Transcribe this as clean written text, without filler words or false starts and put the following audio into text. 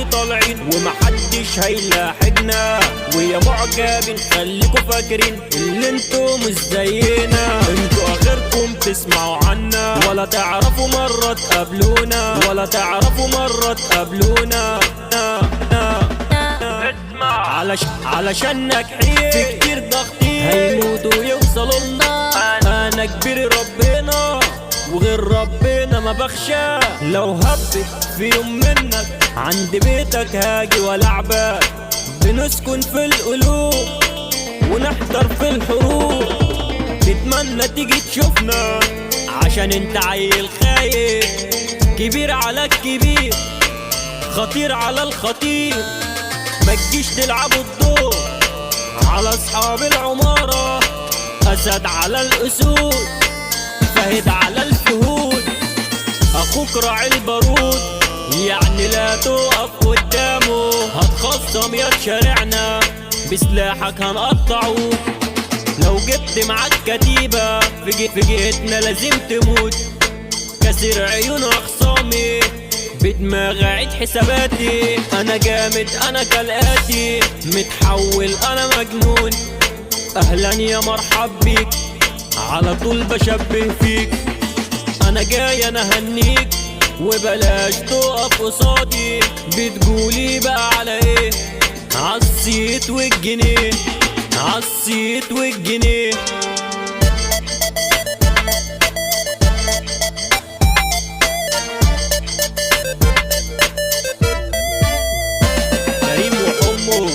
عالي طالعين ومحدش هيلاحقنا، ويا معجبين خليكوا فاكرين اللي انتوا مش زينا. انتوا اخركم تسمعوا عنا ولا تعرفوا مرة تقابلونا، ولا تعرفوا مرة تقابلونا. علشان ناجحين في كتير ضاغطين هيموتوا يوصلوا لنا. انا كبير ربنا وغير ربنا ما بخشى، لو هبت في يوم منك عند بيتك هاجي والعبك. بنسكن في القلوب ونحضر في الحروب، تتمنى تيجي تشوفنا عشان انت عيل خايف، كبير على الكبير خطير على الخطير. ما تجيش تلعبوا الدور على اصحاب العمارة، اسد على الاسود فهد على الفهود. اخوك راعي البارود يعني لا تقف قدامه، هتخصم يا شارعنا بسلاحك هنقطعه. لو جبت معاك كتيبة في جهتنا لازم تموت، كسر عيون اخصامي بدماغي عيد حساباتي. انا جامد انا كالاتي متحول انا مجنون، اهلا يا مرحب بيك على طول بشبه فيك. انا جاي انا هنيك وبلاش تقف قصادي، بتقولي بقى على ايه؟ عالصيت والجنيه، عالصيت والجنيه. كريم وحمو